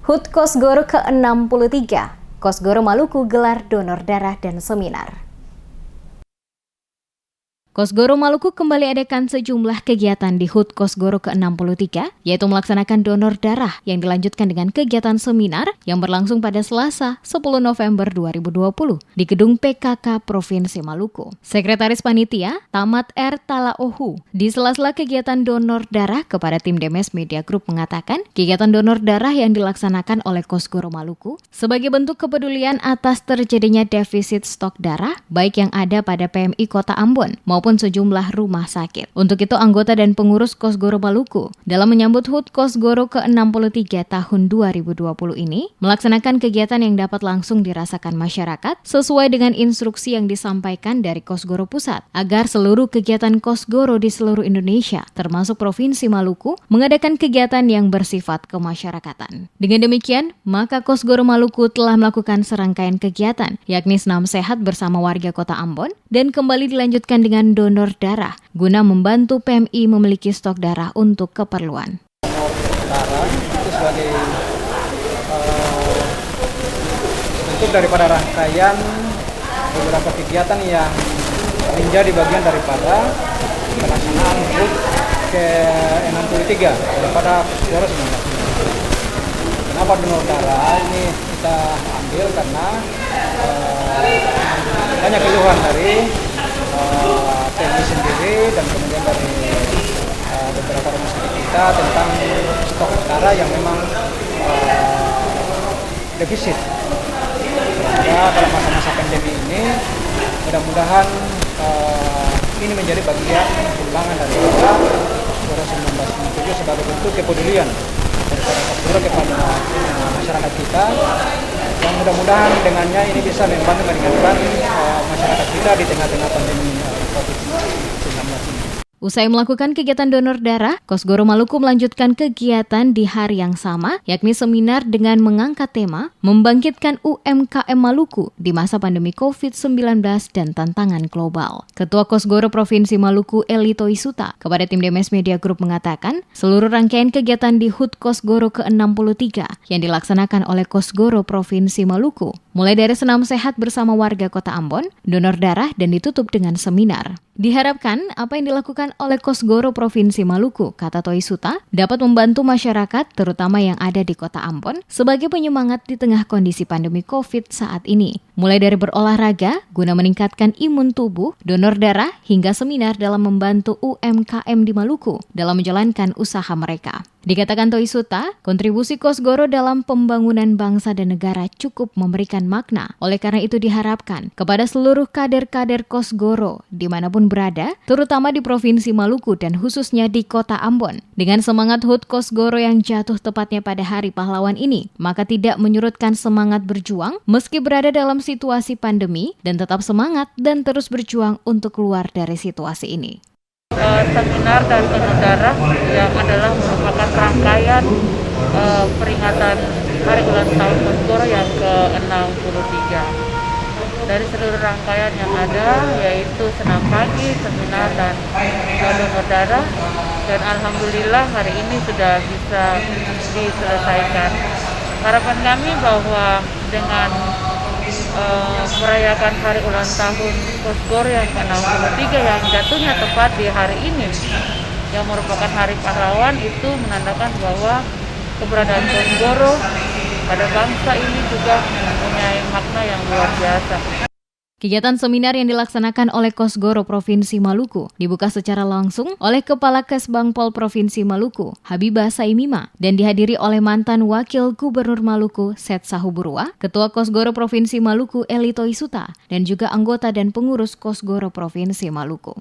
HUT Kosgoro ke-63, Kosgoro Maluku gelar donor darah dan seminar. Kosgoro Maluku kembali adakan sejumlah kegiatan di HUT Kosgoro ke-63, yaitu melaksanakan donor darah yang dilanjutkan dengan kegiatan seminar yang berlangsung pada Selasa 10 November 2020 di Gedung PKK Provinsi Maluku. Sekretaris Panitia, Tamat R. Talaohu, di sela-sela kegiatan donor darah kepada tim Demes Media Group mengatakan, kegiatan donor darah yang dilaksanakan oleh Kosgoro Maluku sebagai bentuk kepedulian atas terjadinya defisit stok darah, baik yang ada pada PMI Kota Ambon maupun sejumlah rumah sakit. Untuk itu, anggota dan pengurus Kosgoro Maluku dalam menyambut HUT Kosgoro ke-63 tahun 2020 ini melaksanakan kegiatan yang dapat langsung dirasakan masyarakat sesuai dengan instruksi yang disampaikan dari Kosgoro Pusat agar seluruh kegiatan Kosgoro di seluruh Indonesia termasuk Provinsi Maluku mengadakan kegiatan yang bersifat kemasyarakatan. Dengan demikian, maka Kosgoro Maluku telah melakukan serangkaian kegiatan yakni senam sehat bersama warga Kota Ambon dan kembali dilanjutkan dengan donor darah guna membantu PMI memiliki stok darah untuk keperluan. Darah itu sebagai bentuk daripada rangkaian beberapa kegiatan yang menjadi bagian daripada pelaksanaan HUT ke-63 daripada Kosgoro 19. Kenapa donor darah ini kita ambil karena banyak keluhan dari PMI sendiri dan kemudian dari beberapa rumah sakit kita tentang stok darah yang memang defisit. Sehingga dalam masa-masa pandemi ini mudah-mudahan ini menjadi bagian sumbangan dari Kosgoro 1997 sebagai bentuk kepedulian daripada Kosgoro kepada masyarakat kita. Dan mudah-mudahan dengannya ini bisa membantu meringankan masyarakat kita di tengah-tengah pandemi COVID-19 ini. Usai melakukan kegiatan donor darah, Kosgoro Maluku melanjutkan kegiatan di hari yang sama, yakni seminar dengan mengangkat tema Membangkitkan UMKM Maluku di masa pandemi COVID-19 dan tantangan global. Ketua Kosgoro Provinsi Maluku Eli Toisuta kepada tim Demes Media Group mengatakan, seluruh rangkaian kegiatan di HUT Kosgoro ke-63 yang dilaksanakan oleh Kosgoro Provinsi Maluku, mulai dari senam sehat bersama warga Kota Ambon, donor darah, dan ditutup dengan seminar. Diharapkan apa yang dilakukan oleh Kosgoro Provinsi Maluku, kata Toisuta, dapat membantu masyarakat terutama yang ada di Kota Ambon sebagai penyemangat di tengah kondisi pandemi COVID saat ini. Mulai dari berolahraga guna meningkatkan imun tubuh, donor darah, hingga seminar dalam membantu UMKM di Maluku dalam menjalankan usaha mereka. Dikatakan Toisuta, kontribusi Kosgoro dalam pembangunan bangsa dan negara cukup memberikan makna. Oleh karena itu diharapkan kepada seluruh kader-kader Kosgoro dimanapun berada, terutama di Provinsi Maluku dan khususnya di Kota Ambon. Dengan semangat HUT Kosgoro yang jatuh tepatnya pada Hari Pahlawan ini, maka tidak menyurutkan semangat berjuang meski berada dalam situasi pandemi dan tetap semangat dan terus berjuang untuk keluar dari situasi ini. Seminar dan donor darah yang adalah merupakan rangkaian peringatan Hari Ulang Tahun Kosgoro yang ke-63. Dari seluruh rangkaian yang ada, yaitu senam pagi, seminar, dan donor darah, dan alhamdulillah hari ini sudah bisa diselesaikan. Harapan kami bahwa dengan merayakan Hari Ulang Tahun Kosgoro yang ke-63 yang jatuhnya tepat di hari ini, yang merupakan Hari Pahlawan, itu menandakan bahwa keberadaan Kosgoro pada bangsa ini juga mempunyai makna yang luar biasa. Kegiatan seminar yang dilaksanakan oleh Kosgoro Provinsi Maluku dibuka secara langsung oleh Kepala Kesbangpol Provinsi Maluku, Habibah Saimima, dan dihadiri oleh mantan Wakil Gubernur Maluku, Set Sahuburua, Ketua Kosgoro Provinsi Maluku, Eli Toisuta, dan juga anggota dan pengurus Kosgoro Provinsi Maluku.